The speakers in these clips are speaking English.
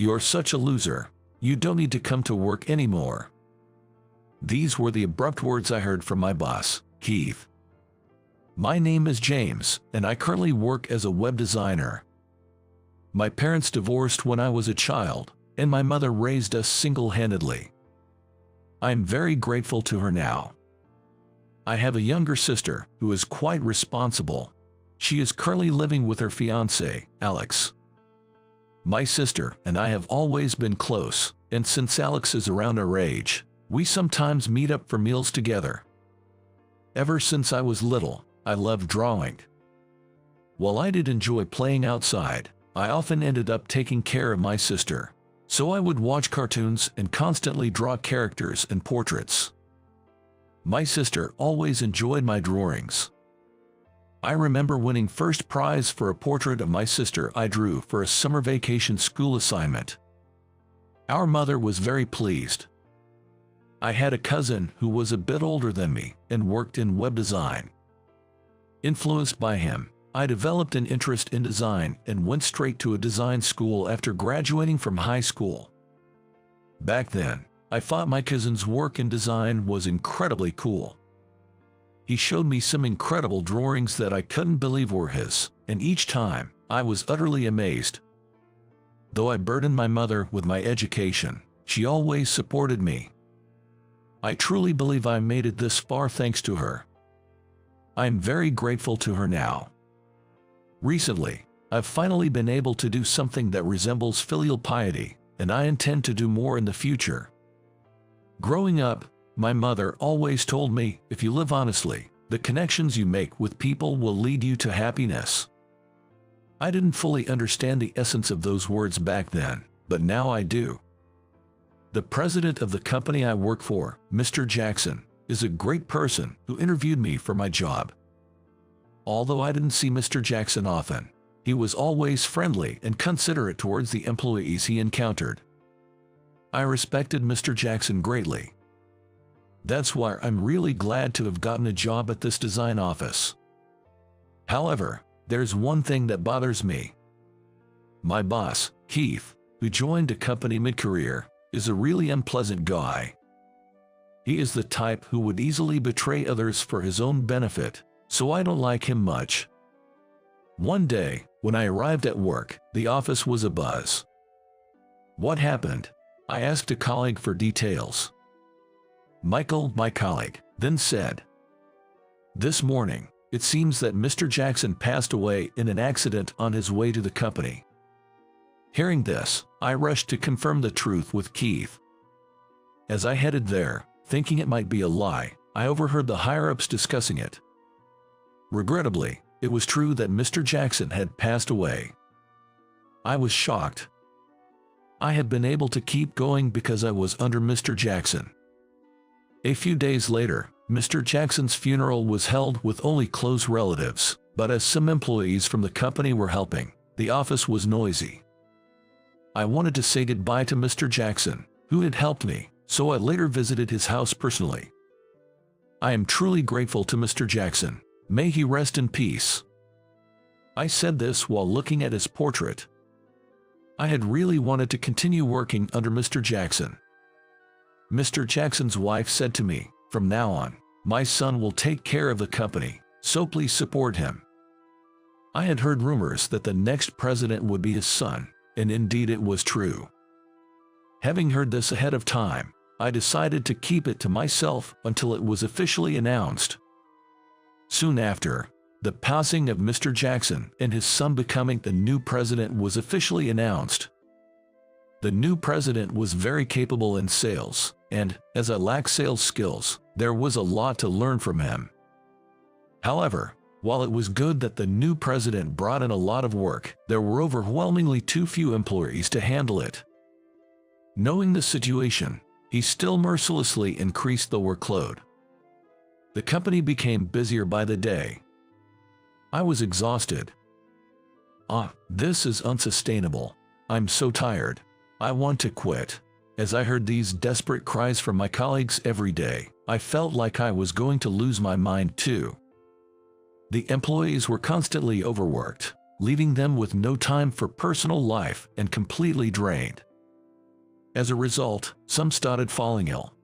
You're such a loser. You don't need to come to work anymore." These were the abrupt words I heard from my boss, Keith. My name is James, and I currently work as a web designer. My parents divorced when I was a child, and my mother raised us single-handedly. I'm very grateful to her now. I have a younger sister who is quite responsible. She is currently living with her fiancé, Alex. My sister and I have always been close, and since Alex is around our age, we sometimes meet up for meals together. Ever since I was little, I loved drawing. While I did enjoy playing outside, I often ended up taking care of my sister, so I would watch cartoons and constantly draw characters and portraits. My sister always enjoyed my drawings. I remember winning first prize for a portrait of my sister I drew for a summer vacation school assignment. Our mother was very pleased. I had a cousin who was a bit older than me and worked in web design. Influenced by him, I developed an interest in design and went straight to a design school after graduating from high school. Back then, I thought my cousin's work in design was incredibly cool. He showed me some incredible drawings that I couldn't believe were his, and each time, I was utterly amazed. Though I burdened my mother with my education, she always supported me. I truly believe I made it this far thanks to her. I'm very grateful to her now. Recently, I've finally been able to do something that resembles filial piety, and I intend to do more in the future. Growing up, my mother always told me, if you live honestly, the connections you make with people will lead you to happiness. I didn't fully understand the essence of those words back then, but now I do. The president of the company I work for, Mr. Jackson, is a great person who interviewed me for my job. Although I didn't see Mr. Jackson often, he was always friendly and considerate towards the employees he encountered. I respected Mr. Jackson greatly. That's why I'm really glad to have gotten a job at this design office. However, there's one thing that bothers me. My boss, Keith, who joined the company mid-career, is a really unpleasant guy. He is the type who would easily betray others for his own benefit, so I don't like him much. One day, when I arrived at work, the office was abuzz. What happened? I asked a colleague for details. Michael, my colleague, then said, "This morning, it seems that Mr. Jackson passed away in an accident on his way to the company." Hearing this, I rushed to confirm the truth with Keith. As I headed there, thinking it might be a lie, I overheard the higher-ups discussing it. Regrettably, it was true that Mr. Jackson had passed away. I was shocked. I had been able to keep going because I was under Mr. Jackson. A few days later, Mr. Jackson's funeral was held with only close relatives, but as some employees from the company were helping, the office was noisy. I wanted to say goodbye to Mr. Jackson, who had helped me, so I later visited his house personally. I am truly grateful to Mr. Jackson. May he rest in peace. I said this while looking at his portrait. I had really wanted to continue working under Mr. Jackson. Mr. Jackson's wife said to me, "From now on, my son will take care of the company, so please support him." I had heard rumors that the next president would be his son, and indeed it was true. Having heard this ahead of time, I decided to keep it to myself until it was officially announced. Soon after, the passing of Mr. Jackson and his son becoming the new president was officially announced. The new president was very capable in sales, and, as I lack sales skills, there was a lot to learn from him. However, while it was good that the new president brought in a lot of work, there were overwhelmingly too few employees to handle it. Knowing the situation, he still mercilessly increased the workload. The company became busier by the day. I was exhausted. This is unsustainable. I'm so tired. I want to quit. As I heard these desperate cries from my colleagues every day, I felt like I was going to lose my mind too. The employees were constantly overworked, leaving them with no time for personal life and completely drained. As a result, some started falling ill.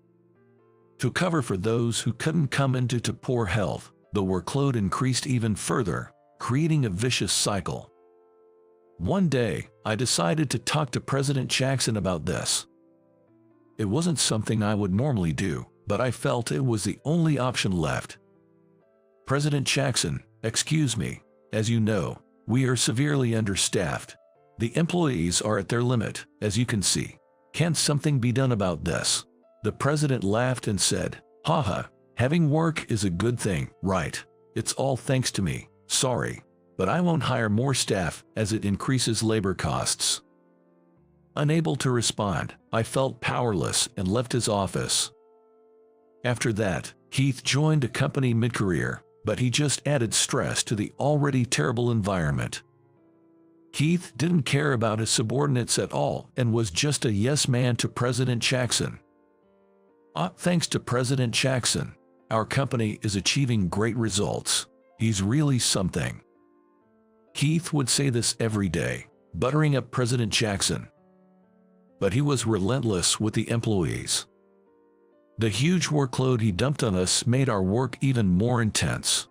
To cover for those who couldn't come into poor health, the workload increased even further, creating a vicious cycle. One day, I decided to talk to President Jackson about this. It wasn't something I would normally do, but I felt it was the only option left. President Jackson, excuse me, as you know, we are severely understaffed. The employees are at their limit, as you can see. Can't something be done about this? The president laughed and said, haha, having work is a good thing, right? It's all thanks to me, sorry, but I won't hire more staff as it increases labor costs. Unable to respond, I felt powerless and left his office. After that, Keith joined a company mid-career, but he just added stress to the already terrible environment. Keith didn't care about his subordinates at all and was just a yes man to President Jackson. Thanks to President Jackson, our company is achieving great results. He's really something. Keith would say this every day, buttering up President Jackson. But he was relentless with the employees. The huge workload he dumped on us made our work even more intense.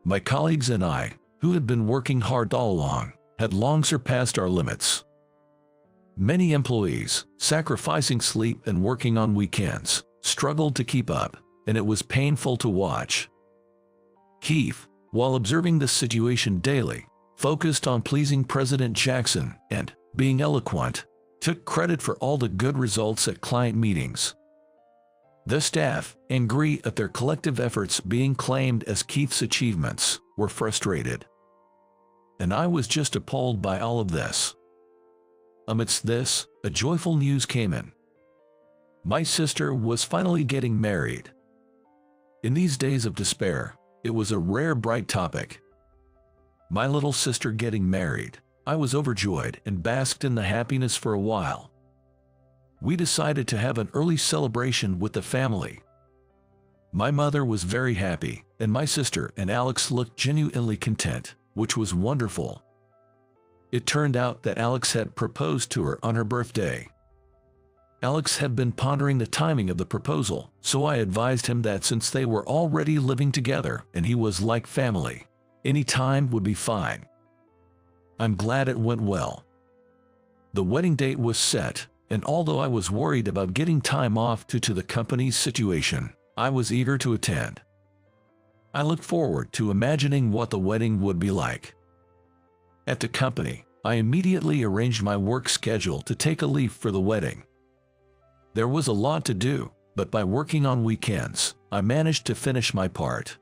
My colleagues and I, who had been working hard all along, had long surpassed our limits. Many employees, sacrificing sleep and working on weekends, struggled to keep up, and it was painful to watch. Keith, while observing this situation daily, focused on pleasing President Jackson and, being eloquent, took credit for all the good results at client meetings. The staff, angry at their collective efforts being claimed as Keith's achievements, were frustrated. And I was just appalled by all of this. Amidst this, a joyful news came in. My sister was finally getting married. In these days of despair, it was a rare bright topic. My little sister getting married. I was overjoyed and basked in the happiness for a while. We decided to have an early celebration with the family. My mother was very happy, and my sister and Alex looked genuinely content, which was wonderful. It turned out that Alex had proposed to her on her birthday. Alex had been pondering the timing of the proposal, so I advised him that since they were already living together and he was like family, any time would be fine. I'm glad it went well. The wedding date was set, and although I was worried about getting time off due to the company's situation, I was eager to attend. I looked forward to imagining what the wedding would be like. At the company, I immediately arranged my work schedule to take a leave for the wedding. There was a lot to do, but by working on weekends, I managed to finish my part.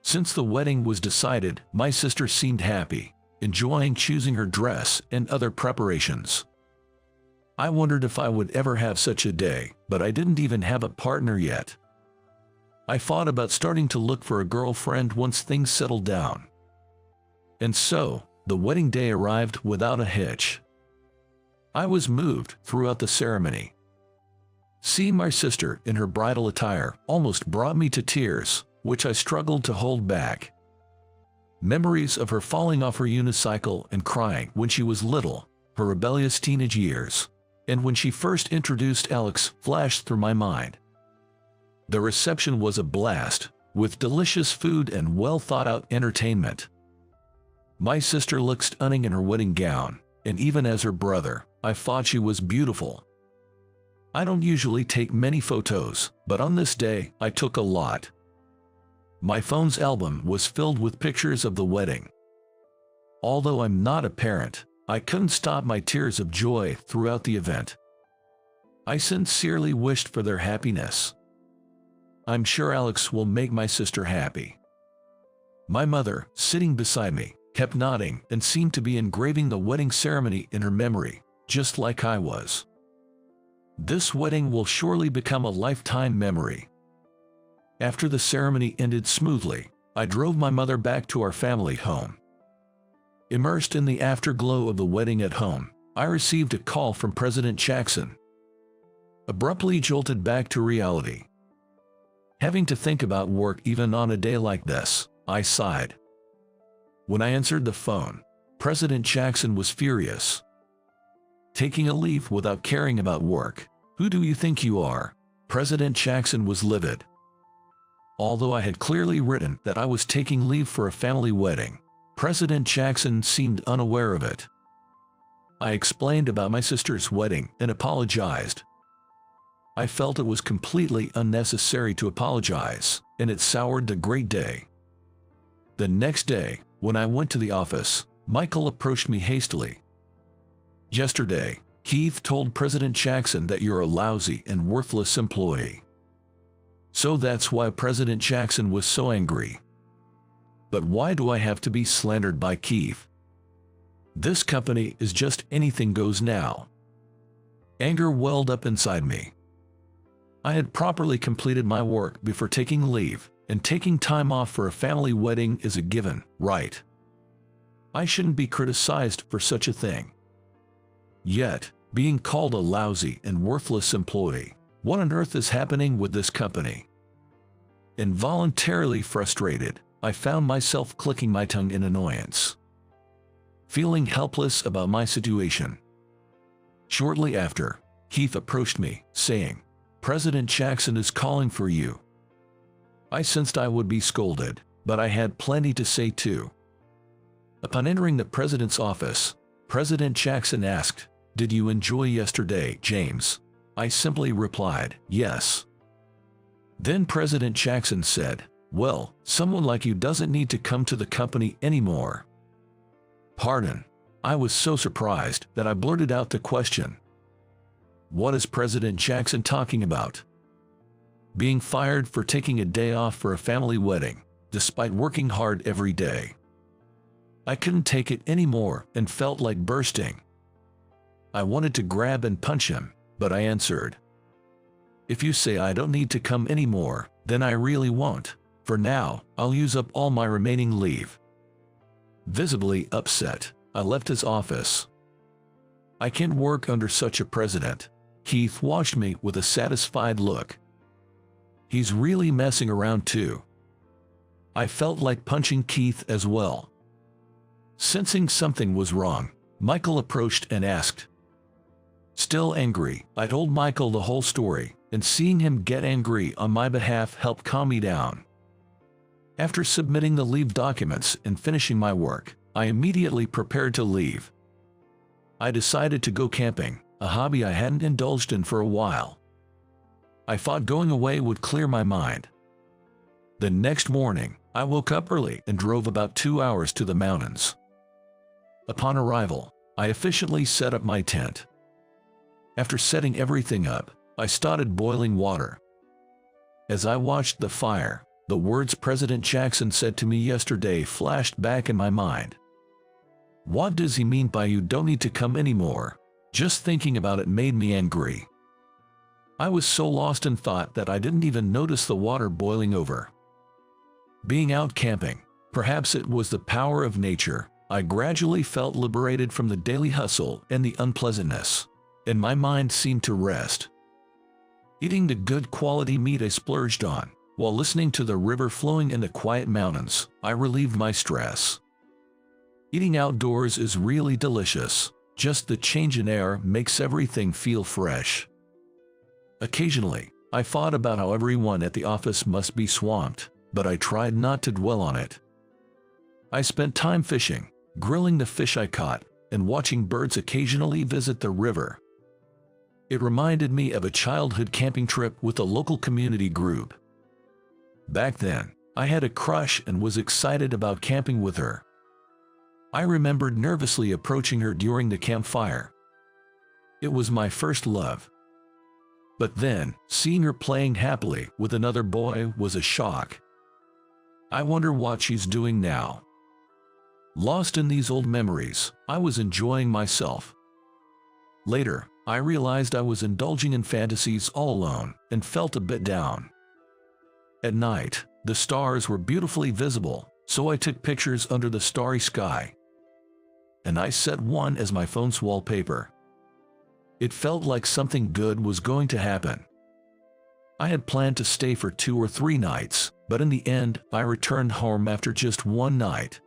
Since the wedding was decided, my sister seemed happy, enjoying choosing her dress and other preparations. I wondered if I would ever have such a day, but I didn't even have a partner yet. I thought about starting to look for a girlfriend once things settled down. And so, the wedding day arrived without a hitch. I was moved throughout the ceremony. Seeing my sister in her bridal attire almost brought me to tears, which I struggled to hold back. Memories of her falling off her unicycle and crying when she was little, her rebellious teenage years, and when she first introduced Alex flashed through my mind. The reception was a blast, with delicious food and well-thought-out entertainment. My sister looked stunning in her wedding gown, and even as her brother, I thought she was beautiful. I don't usually take many photos, but on this day, I took a lot. My phone's album was filled with pictures of the wedding. Although I'm not a parent, I couldn't stop my tears of joy throughout the event. I sincerely wished for their happiness. I'm sure Alex will make my sister happy. My mother, sitting beside me, kept nodding and seemed to be engraving the wedding ceremony in her memory, just like I was. This wedding will surely become a lifetime memory. After the ceremony ended smoothly, I drove my mother back to our family home. Immersed in the afterglow of the wedding at home, I received a call from President Jackson. Abruptly jolted back to reality. Having to think about work even on a day like this, I sighed. When I answered the phone, President Jackson was furious. Taking a leave without caring about work. Who do you think you are? President Jackson was livid. Although I had clearly written that I was taking leave for a family wedding, President Jackson seemed unaware of it. I explained about my sister's wedding and apologized. I felt it was completely unnecessary to apologize, and it soured the great day. The next day, when I went to the office, Michael approached me hastily. Yesterday, Keith told President Jackson that you're a lousy and worthless employee. So that's why President Jackson was so angry. But why do I have to be slandered by Keith? This company is just anything goes now. Anger welled up inside me. I had properly completed my work before taking leave, and taking time off for a family wedding is a given, right? I shouldn't be criticized for such a thing. Yet, being called a lousy and worthless employee, what on earth is happening with this company? Involuntarily frustrated, I found myself clicking my tongue in annoyance, feeling helpless about my situation. Shortly after, Keith approached me, saying, "President Jackson is calling for you." I sensed I would be scolded, but I had plenty to say too. Upon entering the president's office, President Jackson asked, "Did you enjoy yesterday, James?" I simply replied, "Yes." Then President Jackson said, "Well, someone like you doesn't need to come to the company anymore." Pardon. I was so surprised that I blurted out the question. What is President Jackson talking about? Being fired for taking a day off for a family wedding, despite working hard every day. I couldn't take it anymore and felt like bursting. I wanted to grab and punch him, but I answered, "If you say I don't need to come anymore, then I really won't. For now, I'll use up all my remaining leave." Visibly upset, I left his office. I can't work under such a president. Keith watched me with a satisfied look. He's really messing around too. I felt like punching Keith as well. Sensing something was wrong, Michael approached and asked. Still angry, I told Michael the whole story, and seeing him get angry on my behalf helped calm me down. After submitting the leave documents and finishing my work, I immediately prepared to leave. I decided to go camping, a hobby I hadn't indulged in for a while. I thought going away would clear my mind. The next morning, I woke up early and drove about 2 hours to the mountains. Upon arrival, I efficiently set up my tent. After setting everything up, I started boiling water. As I watched the fire, the words President Jackson said to me yesterday flashed back in my mind. What does he mean by "you don't need to come anymore"? Just thinking about it made me angry. I was so lost in thought that I didn't even notice the water boiling over. Being out camping, perhaps it was the power of nature, I gradually felt liberated from the daily hustle and the unpleasantness, and my mind seemed to rest. Eating the good quality meat I splurged on, while listening to the river flowing in the quiet mountains, I relieved my stress. Eating outdoors is really delicious. Just the change in air makes everything feel fresh. Occasionally, I thought about how everyone at the office must be swamped, but I tried not to dwell on it. I spent time fishing, grilling the fish I caught, and watching birds occasionally visit the river. It reminded me of a childhood camping trip with a local community group. Back then, I had a crush and was excited about camping with her. I remembered nervously approaching her during the campfire. It was my first love. But then, seeing her playing happily with another boy was a shock. I wonder what she's doing now. Lost in these old memories, I was enjoying myself. Later, I realized I was indulging in fantasies all alone and felt a bit down. At night, the stars were beautifully visible, so I took pictures under the starry sky. And I set one as my phone's wallpaper. It felt like something good was going to happen. I had planned to stay for 2 or 3 nights, but in the end, I returned home after just 1 night.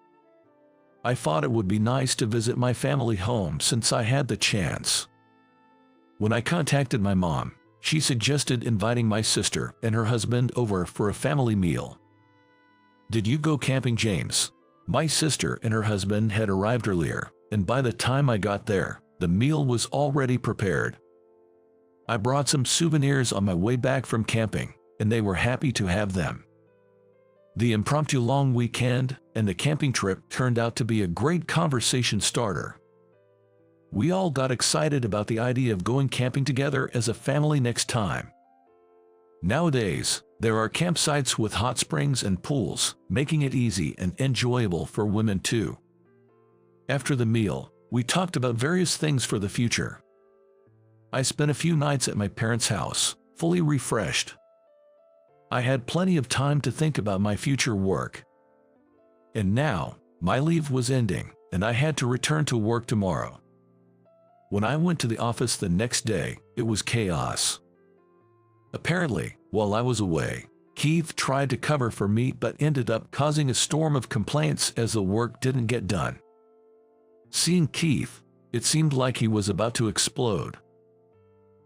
I thought it would be nice to visit my family home since I had the chance. When I contacted my mom, she suggested inviting my sister and her husband over for a family meal. "Did you go camping, James?" My sister and her husband had arrived earlier, and by the time I got there, the meal was already prepared. I brought some souvenirs on my way back from camping, and they were happy to have them. The impromptu long weekend and the camping trip turned out to be a great conversation starter. We all got excited about the idea of going camping together as a family next time. Nowadays, there are campsites with hot springs and pools, making it easy and enjoyable for women too. After the meal, we talked about various things for the future. I spent a few nights at my parents' house, fully refreshed. I had plenty of time to think about my future work. And now, my leave was ending, and I had to return to work tomorrow. When I went to the office the next day, it was chaos. Apparently, while I was away, Keith tried to cover for me but ended up causing a storm of complaints as the work didn't get done. Seeing Keith, it seemed like he was about to explode.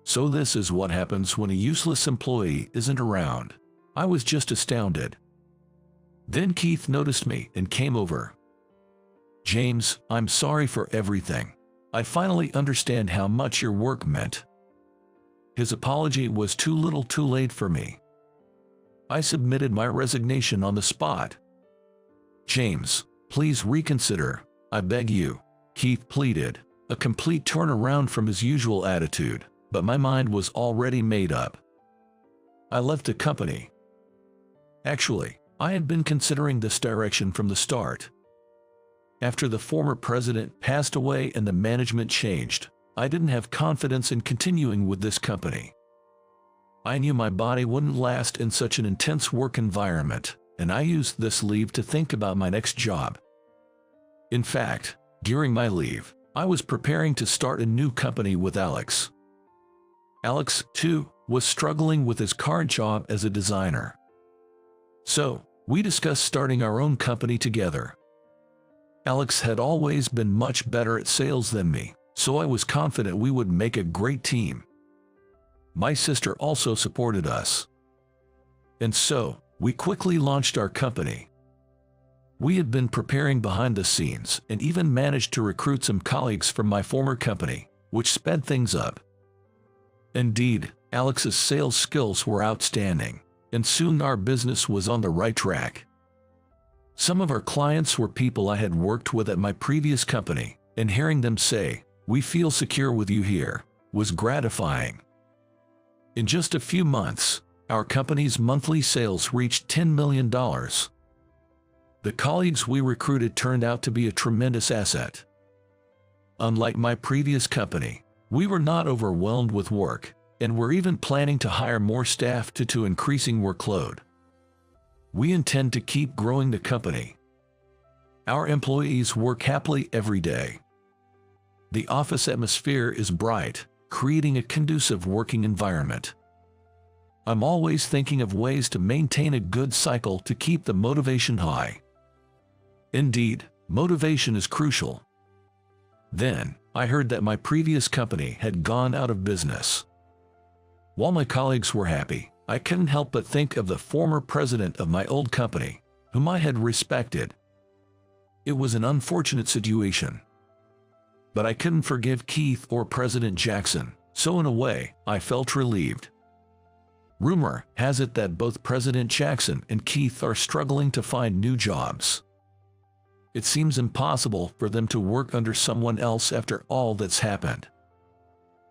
So this is what happens when a useless employee isn't around. I was just astounded. Then Keith noticed me and came over. "James, I'm sorry for everything. I finally understand how much your work meant." His apology was too little too late for me. I submitted my resignation on the spot. "James, please reconsider, I beg you," Keith pleaded, a complete turnaround from his usual attitude, but my mind was already made up. I left the company. Actually, I had been considering this direction from the start. After the former president passed away and the management changed, I didn't have confidence in continuing with this company. I knew my body wouldn't last in such an intense work environment, and I used this leave to think about my next job. In fact, during my leave, I was preparing to start a new company with Alex. Alex, too, was struggling with his current job as a designer. So, we discussed starting our own company together. Alex had always been much better at sales than me, so I was confident we would make a great team. My sister also supported us. And so, we quickly launched our company. We had been preparing behind the scenes and even managed to recruit some colleagues from my former company, which sped things up. Indeed, Alex's sales skills were outstanding, and soon our business was on the right track. Some of our clients were people I had worked with at my previous company, and hearing them say, "We feel secure with you here," was gratifying. In just a few months, our company's monthly sales reached $10 million. The colleagues we recruited turned out to be a tremendous asset. Unlike my previous company, we were not overwhelmed with work, and we're even planning to hire more staff due to increasing workload. We intend to keep growing the company. Our employees work happily every day. The office atmosphere is bright, creating a conducive working environment. I'm always thinking of ways to maintain a good cycle to keep the motivation high. Indeed, motivation is crucial. Then, I heard that my previous company had gone out of business. While my colleagues were happy, I couldn't help but think of the former president of my old company, whom I had respected. It was an unfortunate situation. But I couldn't forgive Keith or President Jackson, so in a way, I felt relieved. Rumor has it that both President Jackson and Keith are struggling to find new jobs. It seems impossible for them to work under someone else after all that's happened.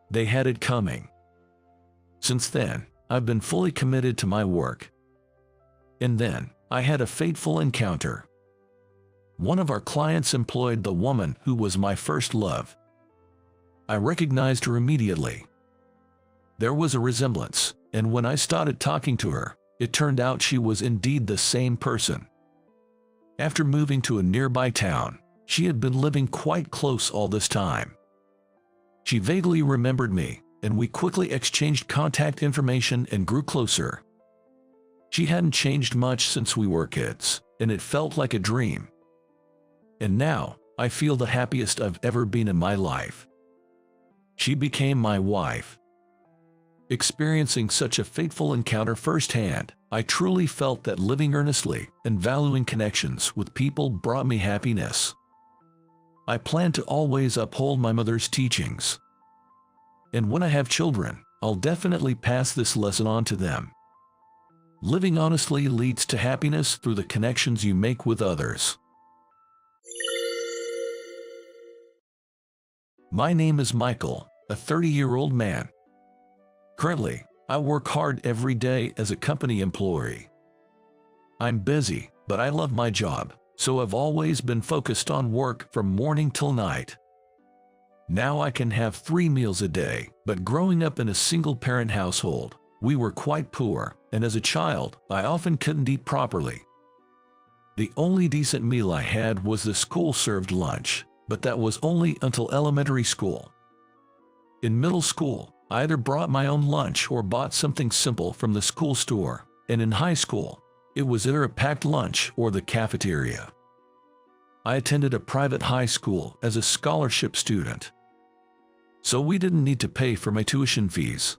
They had it coming. Since then, I've been fully committed to my work. And then, I had a fateful encounter. One of our clients employed the woman who was my first love. I recognized her immediately. There was a resemblance, and when I started talking to her, it turned out she was indeed the same person. After moving to a nearby town, she had been living quite close all this time. She vaguely remembered me, and we quickly exchanged contact information and grew closer. She hadn't changed much since we were kids, and it felt like a dream. And now, I feel the happiest I've ever been in my life. She became my wife. Experiencing such a fateful encounter firsthand, I truly felt that living earnestly and valuing connections with people brought me happiness. I plan to always uphold my mother's teachings. And when I have children, I'll definitely pass this lesson on to them. Living honestly leads to happiness through the connections you make with others. My name is Michael, a 30-year-old man. Currently, I work hard every day as a company employee. I'm busy, but I love my job, so I've always been focused on work from morning till night. Now I can have 3 meals a day, but growing up in a single-parent household, we were quite poor, and as a child, I often couldn't eat properly. The only decent meal I had was the school-served lunch, but that was only until elementary school. In middle school, I either brought my own lunch or bought something simple from the school store, and in high school, it was either a packed lunch or the cafeteria. I attended a private high school as a scholarship student, so we didn't need to pay for my tuition fees.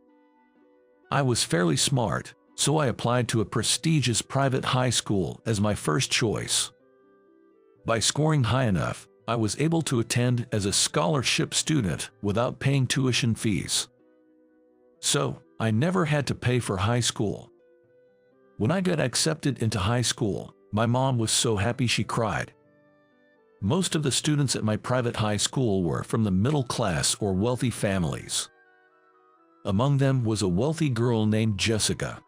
I was fairly smart, so I applied to a prestigious private high school as my first choice. By scoring high enough, I was able to attend as a scholarship student without paying tuition fees. So, I never had to pay for high school. When I got accepted into high school, my mom was so happy she cried. Most of the students at my private high school were from the middle class or wealthy families. Among them was a wealthy girl named Jessica.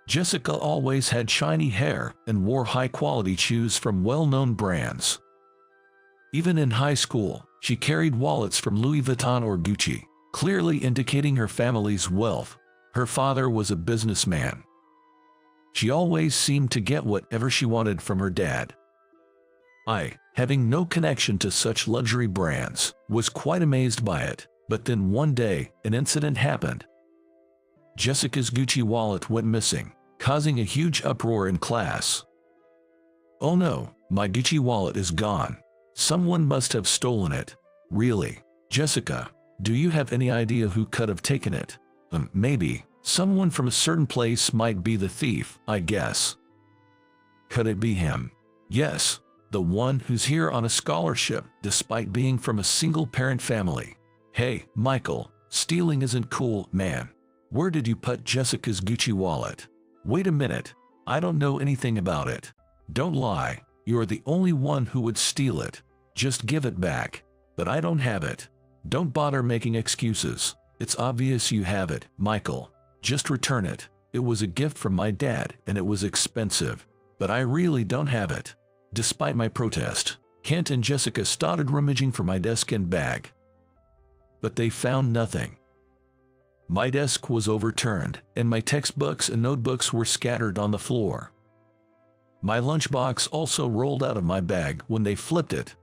Jessica always had shiny hair and wore high-quality shoes from well-known brands. Even in high school, she carried wallets from Louis Vuitton or Gucci, clearly indicating her family's wealth. Her father was a businessman. She always seemed to get whatever she wanted from her dad. I, having no connection to such luxury brands, was quite amazed by it, but then one day, an incident happened. Jessica's Gucci wallet went missing, causing a huge uproar in class. "Oh no, my Gucci wallet is gone. Someone must have stolen it." "Really? Jessica, do you have any idea who could have taken it?" Maybe. Someone from a certain place might be the thief, I guess." "Could it be him?" "Yes, the one who's here on a scholarship despite being from a single-parent family." "Hey, Michael, stealing isn't cool, man. Where did you put Jessica's Gucci wallet?" "Wait a minute, I don't know anything about it." "Don't lie, you're the only one who would steal it. Just give it back." "But I don't have it." "Don't bother making excuses. It's obvious you have it, Michael. Just return it. It was a gift from my dad and it was expensive. But I really don't have it." Despite my protest, Kent and Jessica started rummaging for my desk and bag. But they found nothing. My desk was overturned, and my textbooks and notebooks were scattered on the floor. My lunchbox also rolled out of my bag when they flipped it.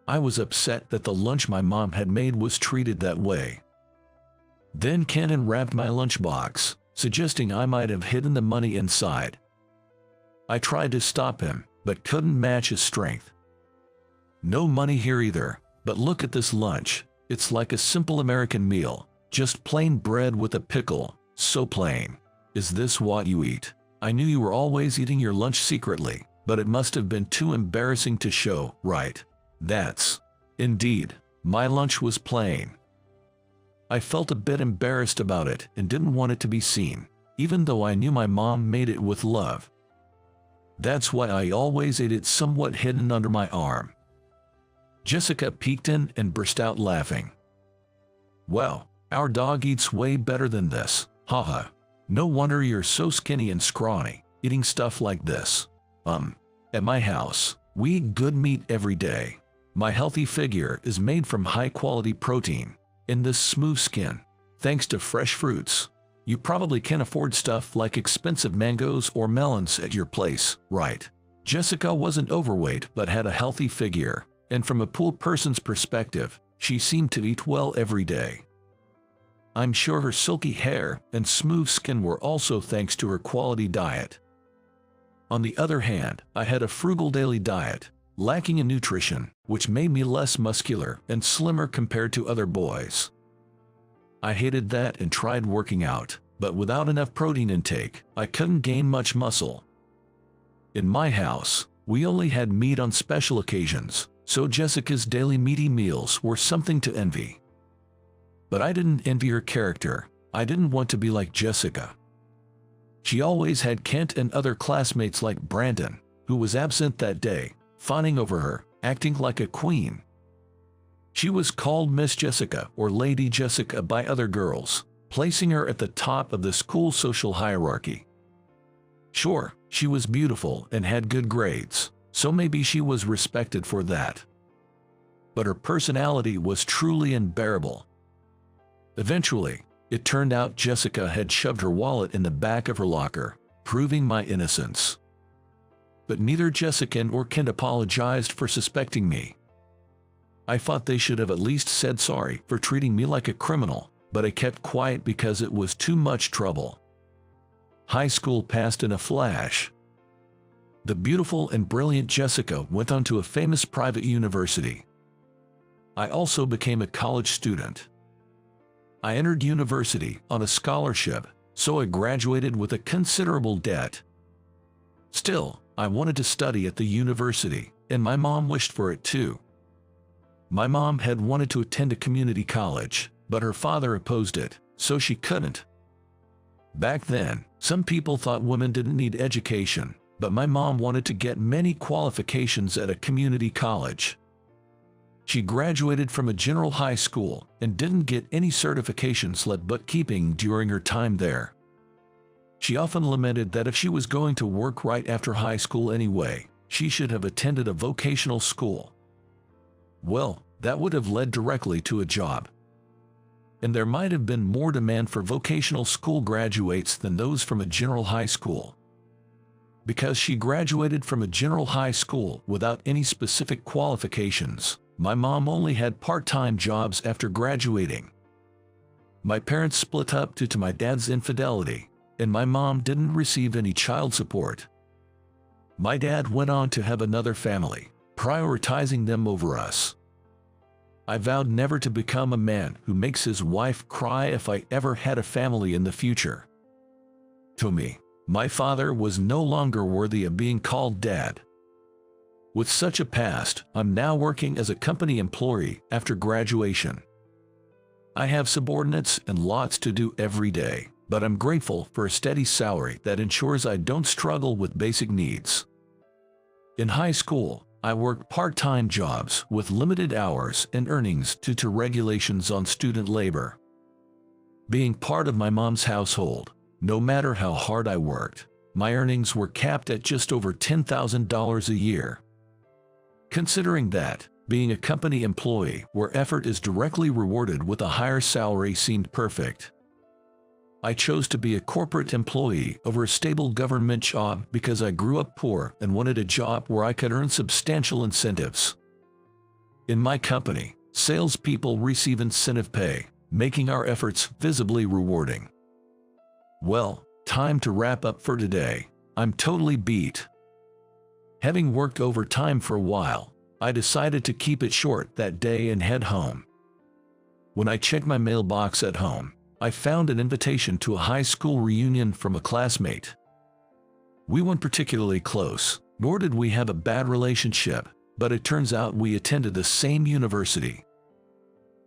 I was upset that the lunch my mom had made was treated that way. Then Kent unwrapped my lunchbox, suggesting I might have hidden the money inside. I tried to stop him, but couldn't match his strength. "No money here either, but look at this lunch. It's like a simple American meal, just plain bread with a pickle, so plain. Is this what you eat?" "I knew you were always eating your lunch secretly, but it must have been too embarrassing to show, right?" "That's..." Indeed, my lunch was plain. I felt a bit embarrassed about it and didn't want it to be seen, even though I knew my mom made it with love. That's why I always ate it somewhat hidden under my arm. Jessica peeked in and burst out laughing. "Well, our dog eats way better than this, haha. No wonder you're so skinny and scrawny, eating stuff like this." At my house, we eat good meat every day. My healthy figure is made from high-quality protein, and this smooth skin, thanks to fresh fruits. You probably can't afford stuff like expensive mangoes or melons at your place, right? Jessica wasn't overweight but had a healthy figure, and from a poor person's perspective, she seemed to eat well every day. I'm sure her silky hair and smooth skin were also thanks to her quality diet. On the other hand, I had a frugal daily diet, lacking in nutrition, which made me less muscular and slimmer compared to other boys. I hated that and tried working out, but without enough protein intake, I couldn't gain much muscle. In my house, we only had meat on special occasions, so Jessica's daily meaty meals were something to envy. But I didn't envy her character. I didn't want to be like Jessica. She always had Kent and other classmates like Brandon, who was absent that day, fawning over her, acting like a queen. She was called Miss Jessica or Lady Jessica by other girls, placing her at the top of the school social hierarchy. Sure, she was beautiful and had good grades, so maybe she was respected for that. But her personality was truly unbearable. Eventually, it turned out Jessica had shoved her wallet in the back of her locker, proving my innocence. But neither Jessica nor Kent apologized for suspecting me. I thought they should have at least said sorry for treating me like a criminal, but I kept quiet because it was too much trouble. High school passed in a flash. The beautiful and brilliant Jessica went on to a famous private university. I also became a college student. I entered university on a scholarship, so I graduated with a considerable debt. Still, I wanted to study at the university, and my mom wished for it too. My mom had wanted to attend a community college, but her father opposed it, so she couldn't. Back then, some people thought women didn't need education, but my mom wanted to get many qualifications at a community college. She graduated from a general high school and didn't get any certifications like bookkeeping during her time there. She often lamented that if she was going to work right after high school anyway, she should have attended a vocational school. Well, that would have led directly to a job. And there might have been more demand for vocational school graduates than those from a general high school. Because she graduated from a general high school without any specific qualifications, my mom only had part-time jobs after graduating. My parents split up due to my dad's infidelity, and my mom didn't receive any child support. My dad went on to have another family, prioritizing them over us. I vowed never to become a man who makes his wife cry if I ever had a family in the future. To me, my father was no longer worthy of being called dad. With such a past, I'm now working as a company employee after graduation. I have subordinates and lots to do every day, but I'm grateful for a steady salary that ensures I don't struggle with basic needs. In high school, I worked part-time jobs with limited hours and earnings due to regulations on student labor. Being part of my mom's household, no matter how hard I worked, my earnings were capped at just over $10,000 a year. Considering that, being a company employee where effort is directly rewarded with a higher salary seemed perfect. I chose to be a corporate employee over a stable government job because I grew up poor and wanted a job where I could earn substantial incentives. In my company, salespeople receive incentive pay, making our efforts visibly rewarding. Well, time to wrap up for today. I'm totally beat. Having worked overtime for a while, I decided to keep it short that day and head home. When I checked my mailbox at home, I found an invitation to a high school reunion from a classmate. We weren't particularly close, nor did we have a bad relationship, but it turns out we attended the same university.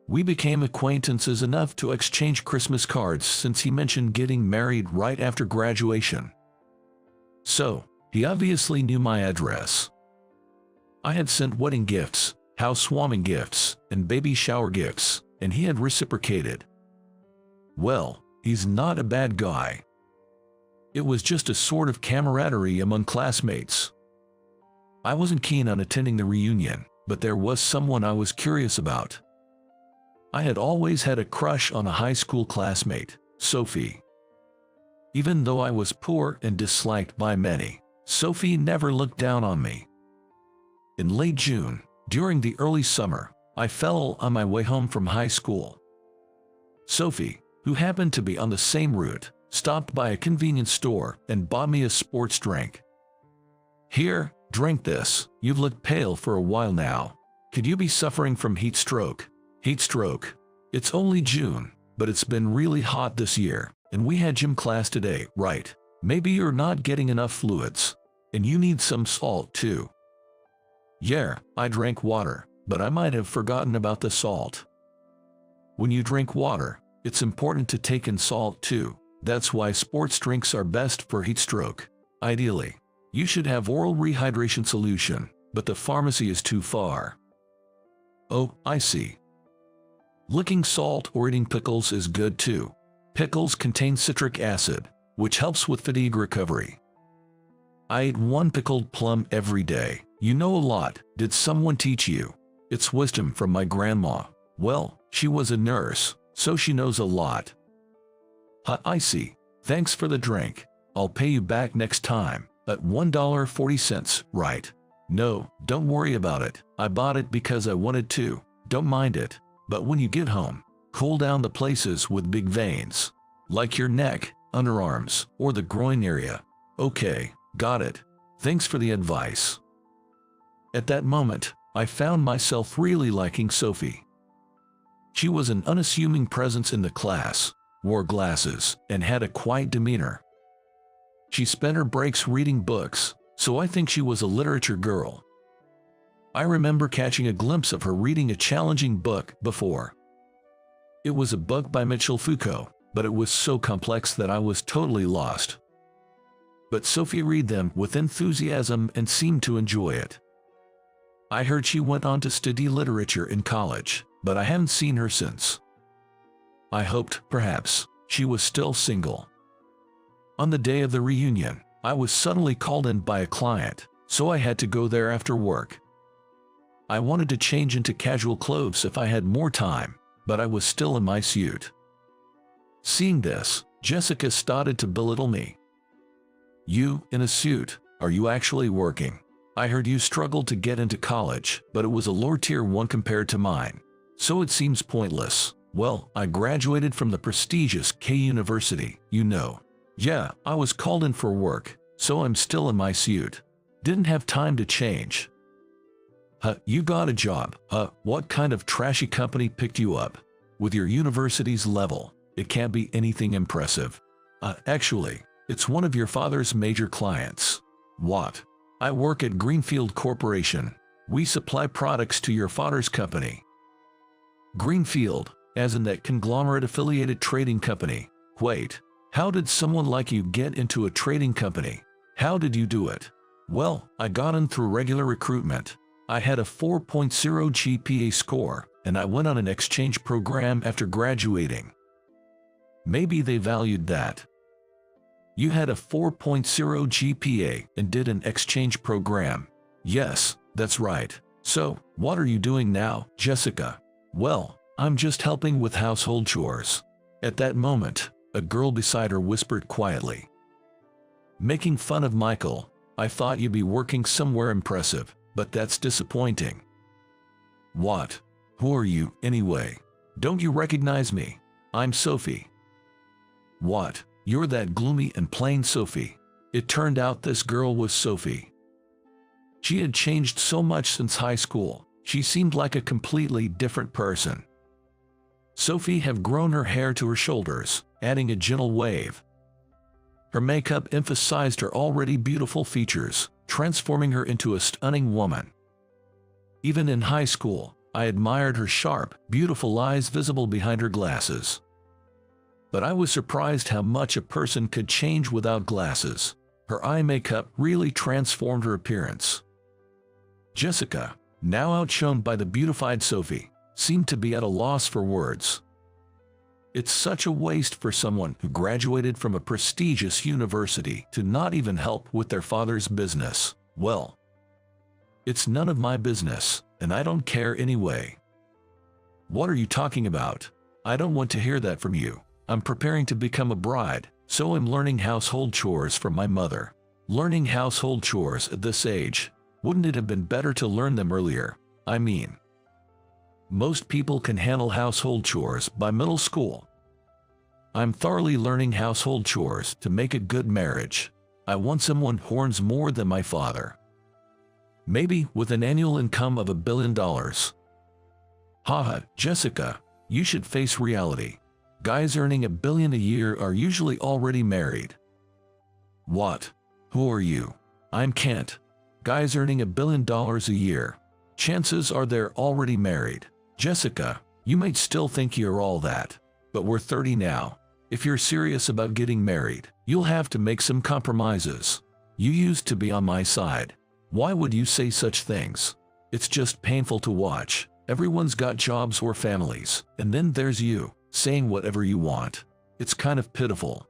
We became acquaintances enough to exchange Christmas cards since he mentioned getting married right after graduation. So, he obviously knew my address. I had sent wedding gifts, housewarming gifts, and baby shower gifts, and he had reciprocated. Well, he's not a bad guy. It was just a sort of camaraderie among classmates. I wasn't keen on attending the reunion, but there was someone I was curious about. I had always had a crush on a high school classmate, Sophie. Even though I was poor and disliked by many, Sophie never looked down on me. In late June, during the early summer, I fell on my way home from high school. Sophie, who happened to be on the same route, stopped by a convenience store and bought me a sports drink. Here, Drink this. You've looked pale for a while now. Could you be suffering from heat stroke? Heat stroke. It's only June, but it's been really hot this year, and we had gym class today, right? Maybe you're not getting enough fluids, and you need some salt too. Yeah, I drank water, but I might have forgotten about the salt. When you drink water, it's important to take in salt too. That's why sports drinks are best for heat stroke. Ideally, you should have oral rehydration solution, but the pharmacy is too far. Oh, I see. Licking salt or eating pickles is good too. Pickles contain citric acid, which helps with fatigue recovery. I eat one pickled plum every day. You know a lot. Did someone teach you? It's wisdom from my grandma. Well, she was a nurse, so she knows a lot. I see. Thanks for the drink. I'll pay you back next time. At $1.40, right? No, don't worry about it. I bought it because I wanted to. Don't mind it. But when you get home, cool down the places with big veins, like your neck, underarms, or the groin area. Okay, got it. Thanks for the advice. At that moment, I found myself really liking Sophie. She was an unassuming presence in the class, wore glasses, and had a quiet demeanor. She spent her breaks reading books, so I think she was a literature girl. I remember catching a glimpse of her reading a challenging book before. It was a book by Michel Foucault, but it was so complex that I was totally lost. But Sophie read them with enthusiasm and seemed to enjoy it. I heard she went on to study literature in college, but I haven't seen her since. I hoped, perhaps, she was still single. On the day of the reunion, I was suddenly called in by a client, so I had to go there after work. I wanted to change into casual clothes if I had more time, but I was still in my suit. Seeing this, Jessica started to belittle me. You, in a suit, are you actually working? I heard you struggled to get into college, but it was a lower tier one compared to mine, so it seems pointless. Well, I graduated from the prestigious K University, you know. Yeah, I was called in for work, so I'm still in my suit. Didn't have time to change. You got a job. What kind of trashy company picked you up? With your university's level, it can't be anything impressive. Actually, it's one of your father's major clients. What? I work at Greenfield Corporation. We supply products to your father's company. Greenfield, as in that conglomerate-affiliated trading company. Wait, how did someone like you get into a trading company? How did you do it? Well, I got in through regular recruitment. I had a 4.0 GPA score, and I went on an exchange program after graduating. Maybe they valued that. You had a 4.0 GPA and did an exchange program. Yes, that's right. So, what are you doing now, Jessica? Well, I'm just helping with household chores. At that moment, a girl beside her whispered quietly. Making fun of Michael, I thought you'd be working somewhere impressive, but that's disappointing. What? Who are you, anyway? Don't you recognize me? I'm Sophie. What? You're that gloomy and plain Sophie. It turned out this girl was Sophie. She had changed so much since high school. She seemed like a completely different person. Sophie had grown her hair to her shoulders, adding a gentle wave. Her makeup emphasized her already beautiful features, transforming her into a stunning woman. Even in high school, I admired her sharp, beautiful eyes visible behind her glasses. But I was surprised how much a person could change without glasses. Her eye makeup really transformed her appearance. Jessica, now outshone by the beautified Sophie, seemed to be at a loss for words. It's such a waste for someone who graduated from a prestigious university to not even help with their father's business. Well, it's none of my business, and I don't care anyway. What are you talking about? I don't want to hear that from you. I'm preparing to become a bride, so I'm learning household chores from my mother. Learning household chores at this age, wouldn't it have been better to learn them earlier? I mean, most people can handle household chores by middle school. I'm thoroughly learning household chores to make a good marriage. I want someone who earns more than my father. Maybe with an annual income of $1 billion. Haha, Jessica, you should face reality. Guys earning $1 billion a year are usually already married. What? Who are you? I'm Kent. Guys earning $1 billion a year. Chances are they're already married. Jessica, you might still think you're all that, but we're 30 now. If you're serious about getting married, you'll have to make some compromises. You used to be on my side. Why would you say such things? It's just painful to watch. Everyone's got jobs or families, and then there's you, saying whatever you want. It's kind of pitiful.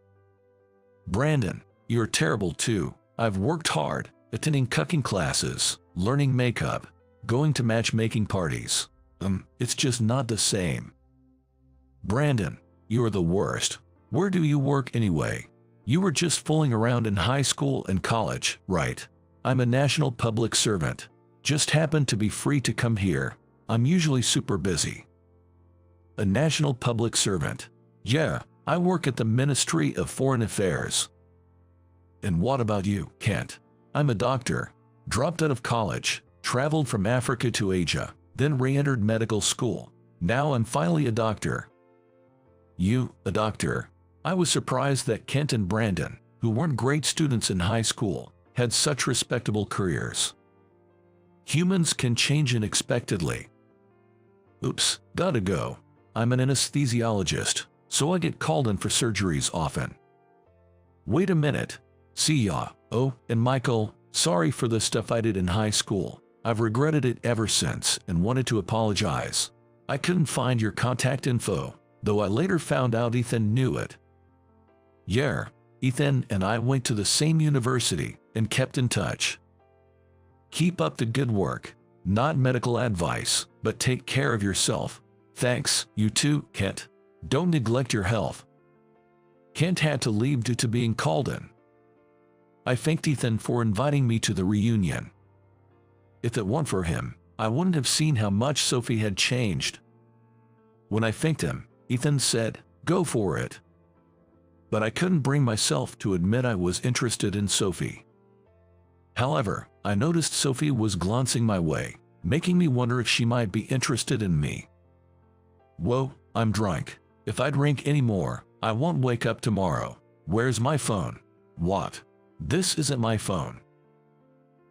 Brandon, you're terrible too. I've worked hard, attending cooking classes, learning makeup, going to matchmaking parties. It's just not the same. Brandon, you're the worst. Where do you work anyway? You were just fooling around in high school and college, right? I'm a national public servant. Just happened to be free to come here. I'm usually super busy. A national public servant. Yeah, I work at the Ministry of Foreign Affairs. And what about you, Kent? I'm a doctor. Dropped out of college, traveled from Africa to Asia, then re-entered medical school. Now I'm finally a doctor. You, a doctor? I was surprised that Kent and Brandon, who weren't great students in high school, had such respectable careers. Humans can change unexpectedly. Oops, gotta go. I'm an anesthesiologist, so I get called in for surgeries often. Wait a minute. See ya. Oh, and Michael, sorry for the stuff I did in high school. I've regretted it ever since and wanted to apologize. I couldn't find your contact info, though I later found out Ethan knew it. Yeah, Ethan and I went to the same university and kept in touch. Keep up the good work. Not medical advice, but take care of yourself. Thanks, you too, Kent. Don't neglect your health. Kent had to leave due to being called in. I thanked Ethan for inviting me to the reunion. If it weren't for him, I wouldn't have seen how much Sophie had changed. When I thanked him, Ethan said, "Go for it." But I couldn't bring myself to admit I was interested in Sophie. However, I noticed Sophie was glancing my way, making me wonder if she might be interested in me. Whoa, I'm drunk. If I drink anymore, I won't wake up tomorrow. Where's my phone? What? This isn't my phone.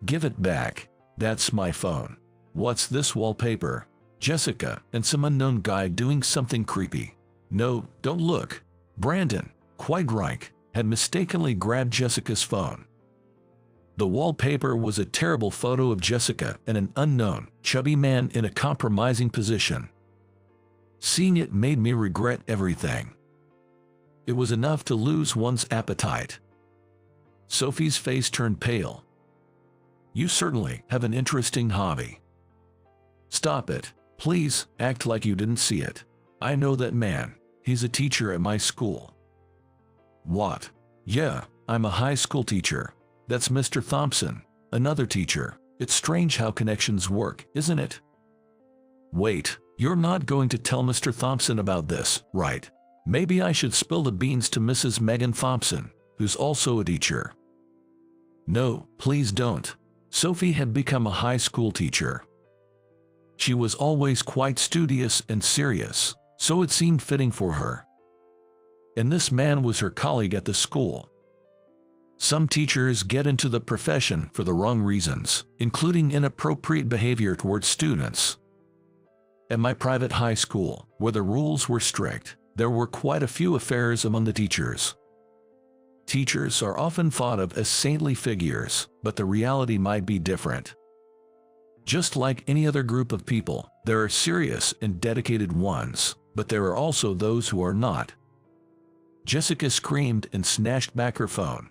Give it back. That's my phone. What's this wallpaper? Jessica and some unknown guy doing something creepy. No, don't look. Brandon, quite right, had mistakenly grabbed Jessica's phone. The wallpaper was a terrible photo of Jessica and an unknown, chubby man in a compromising position. Seeing it made me regret everything. It was enough to lose one's appetite. Sophie's face turned pale. You certainly have an interesting hobby. Stop it. Please, act like you didn't see it. I know that man. He's a teacher at my school. What? Yeah, I'm a high school teacher. That's Mr. Thompson, another teacher. It's strange how connections work, isn't it? Wait, you're not going to tell Mr. Thompson about this, right? Maybe I should spill the beans to Mrs. Megan Thompson, who's also a teacher. No, please don't. Sophie had become a high school teacher. She was always quite studious and serious, so it seemed fitting for her. And this man was her colleague at the school. Some teachers get into the profession for the wrong reasons, including inappropriate behavior towards students. At my private high school, where the rules were strict, there were quite a few affairs among the teachers. Teachers are often thought of as saintly figures, but the reality might be different. Just like any other group of people, there are serious and dedicated ones, but there are also those who are not. Jessica screamed and snatched back her phone.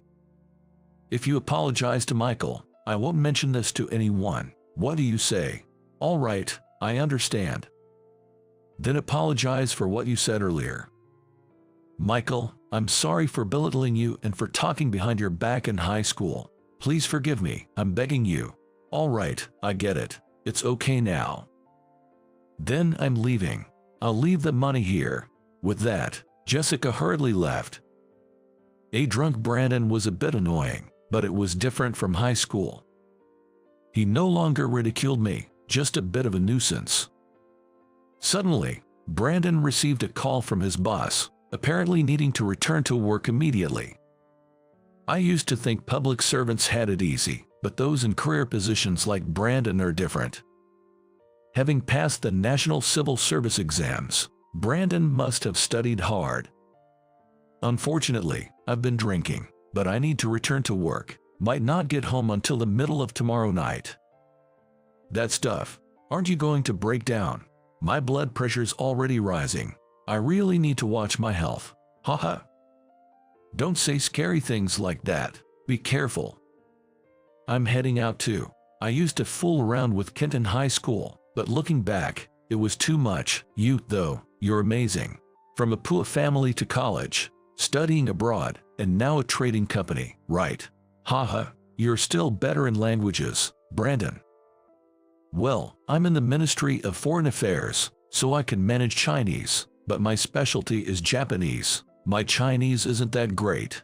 If you apologize to Michael, I won't mention this to anyone. What do you say? All right, I understand. Then apologize for what you said earlier. Michael, I'm sorry for belittling you and for talking behind your back in high school. Please forgive me, I'm begging you. All right, I get it. It's okay now. Then I'm leaving. I'll leave the money here. With that, Jessica hurriedly left. A drunk Brandon was a bit annoying, but it was different from high school. He no longer ridiculed me, just a bit of a nuisance. Suddenly, Brandon received a call from his boss, apparently needing to return to work immediately. I used to think public servants had it easy, but those in career positions like Brandon are different. Having passed the National Civil Service exams, Brandon must have studied hard. Unfortunately, I've been drinking, but I need to return to work. Might not get home until the middle of tomorrow night. That's tough. Aren't you going to break down? My blood pressure's already rising. I really need to watch my health. Haha. Don't say scary things like that. Be careful. I'm heading out too. I used to fool around with Kent in high school, but looking back, it was too much. You, though, you're amazing. From a poor family to college, studying abroad, and now a trading company, right? Haha, you're still better in languages, Brandon. Well, I'm in the Ministry of Foreign Affairs, so I can manage Chinese, but my specialty is Japanese. My Chinese isn't that great.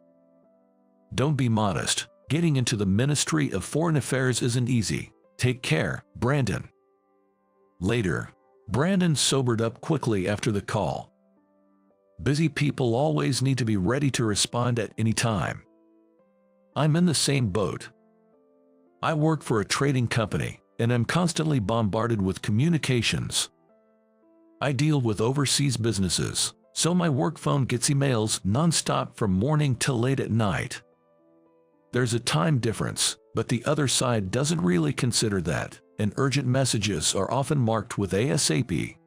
Don't be modest. Getting into the Ministry of Foreign Affairs isn't easy. Take care, Brandon. Later, Brandon sobered up quickly after the call. Busy people always need to be ready to respond at any time. I'm in the same boat. I work for a trading company, and I'm constantly bombarded with communications. I deal with overseas businesses, so my work phone gets emails non-stop from morning till late at night. There's a time difference, but the other side doesn't really consider that, and urgent messages are often marked with ASAP.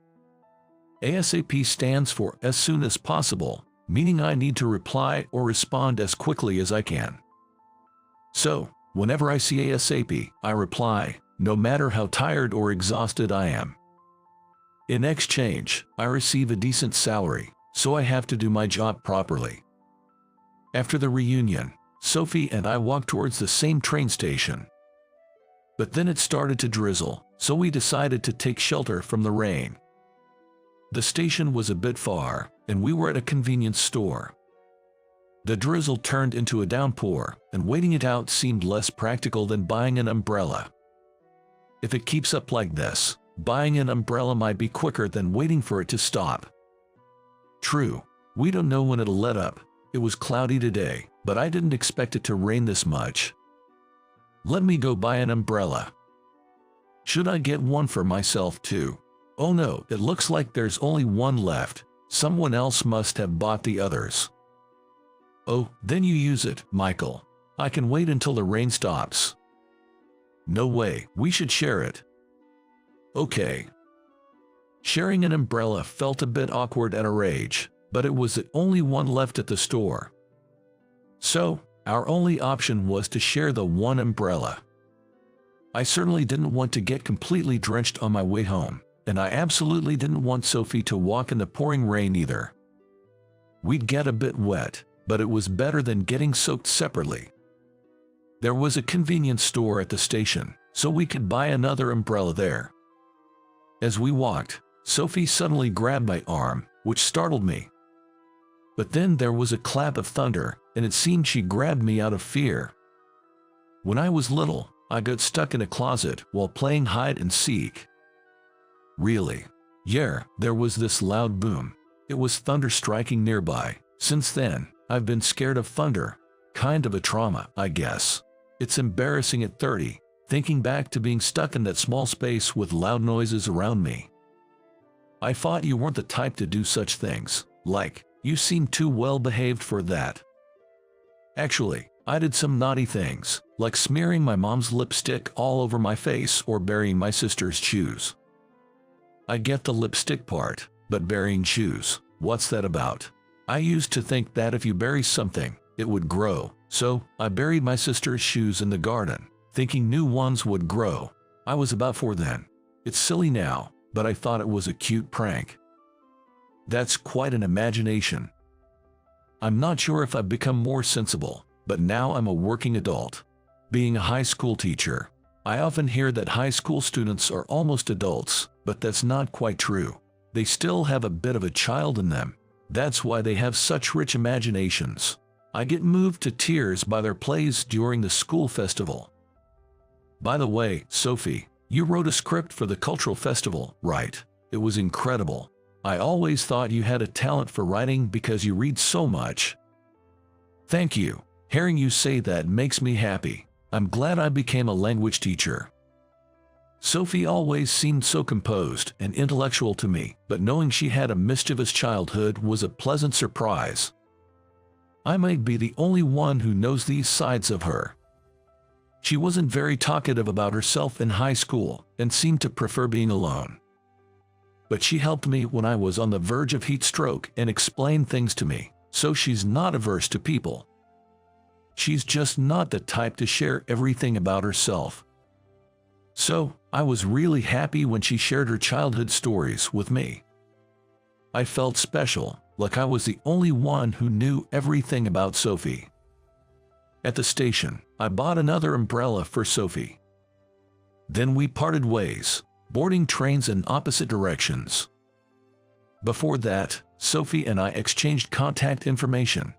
ASAP stands for as soon as possible, meaning I need to reply or respond as quickly as I can. So, whenever I see ASAP, I reply, no matter how tired or exhausted I am. In exchange, I receive a decent salary, so I have to do my job properly. After the reunion, Sophie and I walked towards the same train station. But then it started to drizzle, so we decided to take shelter from the rain. The station was a bit far, and we were at a convenience store. The drizzle turned into a downpour, and waiting it out seemed less practical than buying an umbrella. If it keeps up like this, buying an umbrella might be quicker than waiting for it to stop. True, we don't know when it'll let up. It was cloudy today, but I didn't expect it to rain this much. Let me go buy an umbrella. Should I get one for myself too? Oh no, it looks like there's only one left. Someone else must have bought the others. Oh, then you use it, Michael. I can wait until the rain stops. No way, we should share it. Okay. Sharing an umbrella felt a bit awkward at our age, but it was the only one left at the store. So, our only option was to share the one umbrella. I certainly didn't want to get completely drenched on my way home, and I absolutely didn't want Sophie to walk in the pouring rain either. We'd get a bit wet, but it was better than getting soaked separately. There was a convenience store at the station, so we could buy another umbrella there. As we walked, Sophie suddenly grabbed my arm, which startled me. But then there was a clap of thunder, and it seemed she grabbed me out of fear. When I was little, I got stuck in a closet while playing hide and seek. Really? Yeah, there was this loud boom. It was thunder striking nearby. Since then, I've been scared of thunder. Kind of a trauma, I guess. It's embarrassing at 30, thinking back to being stuck in that small space with loud noises around me. I thought you weren't the type to do such things. Like, you seem too well behaved for that. Actually, I did some naughty things, like smearing my mom's lipstick all over my face or burying my sister's shoes. I get the lipstick part, but burying shoes, what's that about? I used to think that if you bury something, it would grow, so I buried my sister's shoes in the garden, thinking new ones would grow. I was about 4 then. It's silly now, but I thought it was a cute prank. That's quite an imagination. I'm not sure if I've become more sensible, but now I'm a working adult. Being a high school teacher, I often hear that high school students are almost adults, but that's not quite true. They still have a bit of a child in them. That's why they have such rich imaginations. I get moved to tears by their plays during the school festival. By the way, Sophie, you wrote a script for the cultural festival, right? It was incredible. I always thought you had a talent for writing because you read so much. Thank you. Hearing you say that makes me happy. I'm glad I became a language teacher. Sophie always seemed so composed and intellectual to me, but knowing she had a mischievous childhood was a pleasant surprise. I might be the only one who knows these sides of her. She wasn't very talkative about herself in high school and seemed to prefer being alone. But she helped me when I was on the verge of heat stroke and explained things to me, so she's not averse to people. She's just not the type to share everything about herself. So, I was really happy when she shared her childhood stories with me. I felt special, like I was the only one who knew everything about Sophie. At the station, I bought another umbrella for Sophie. Then we parted ways, boarding trains in opposite directions. Before that, Sophie and I exchanged contact information.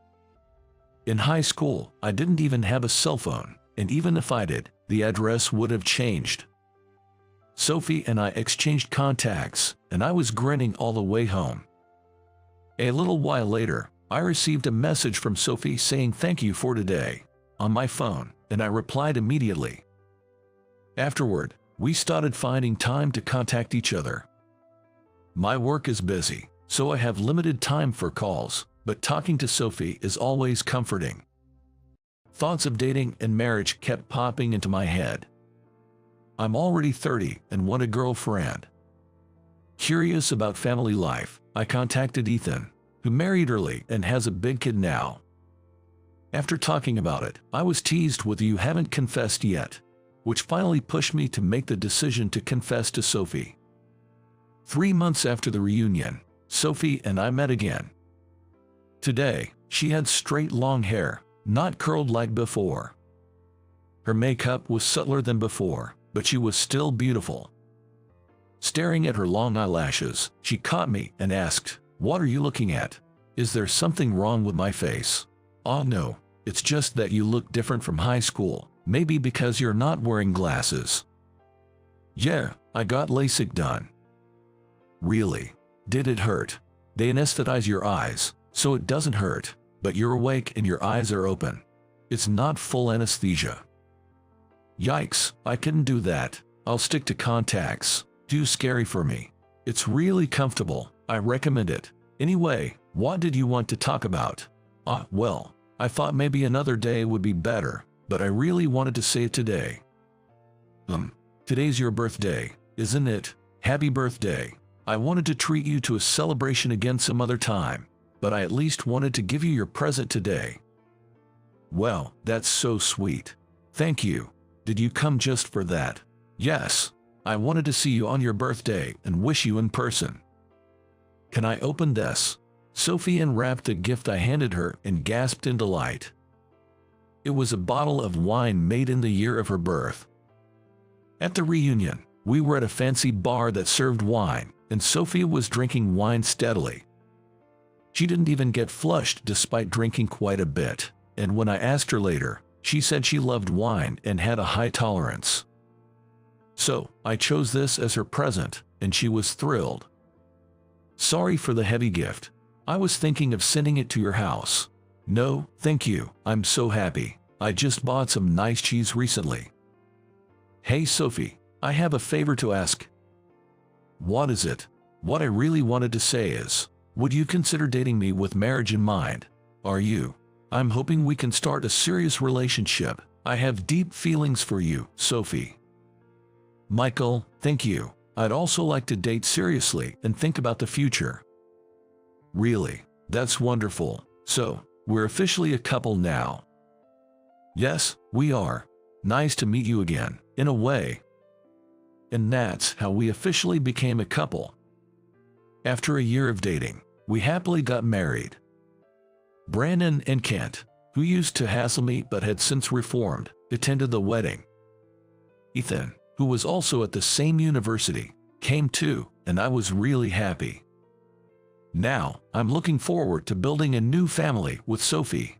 In high school, I didn't even have a cell phone, and even if I did, the address would have changed. Sophie and I exchanged contacts, and I was grinning all the way home. A little while later, I received a message from Sophie saying thank you for today on my phone, and I replied immediately. Afterward, we started finding time to contact each other. My work is busy, so I have limited time for calls, but talking to Sophie is always comforting. Thoughts of dating and marriage kept popping into my head. I'm already 30 and want a girlfriend. Curious about family life, I contacted Ethan, who married early and has a big kid now. After talking about it, I was teased with "you haven't confessed yet," which finally pushed me to make the decision to confess to Sophie. 3 months after the reunion, Sophie and I met again. Today, she had straight long hair, not curled like before. Her makeup was subtler than before, but she was still beautiful. Staring at her long eyelashes, she caught me and asked, "What are you looking at? Is there something wrong with my face?" "Oh no, it's just that you look different from high school, maybe because you're not wearing glasses." "Yeah, I got LASIK done." "Really? Did it hurt?" "They anesthetize your eyes, so it doesn't hurt, but you're awake and your eyes are open. It's not full anesthesia." "Yikes, I couldn't do that. I'll stick to contacts. Too scary for me." "It's really comfortable. I recommend it. Anyway, what did you want to talk about?" Well, I thought maybe another day would be better, but I really wanted to say it today." Today's your birthday, isn't it? Happy birthday. I wanted to treat you to a celebration again some other time, but I at least wanted to give you your present today." "Well, that's so sweet. Thank you. Did you come just for that?" "Yes. I wanted to see you on your birthday and wish you in person." "Can I open this?" Sophie unwrapped the gift I handed her and gasped in delight. It was a bottle of wine made in the year of her birth. At the reunion, we were at a fancy bar that served wine, and Sophie was drinking wine steadily. She didn't even get flushed despite drinking quite a bit, and when I asked her later, she said she loved wine and had a high tolerance. So, I chose this as her present, and she was thrilled. "Sorry for the heavy gift. I was thinking of sending it to your house." "No, thank you. I'm so happy. I just bought some nice cheese recently." "Hey Sophie, I have a favor to ask." "What is it?" "What I really wanted to say is, would you consider dating me with marriage in mind? Are you? I'm hoping we can start a serious relationship. I have deep feelings for you, Sophie." "Michael, thank you. I'd also like to date seriously and think about the future." "Really? That's wonderful. So, we're officially a couple now." "Yes, we are. Nice to meet you again, in a way." And that's how we officially became a couple. After a year of dating, we happily got married. Brandon and Kent, who used to hassle me but had since reformed, attended the wedding. Ethan, who was also at the same university, came too, and I was really happy. Now, I'm looking forward to building a new family with Sophie.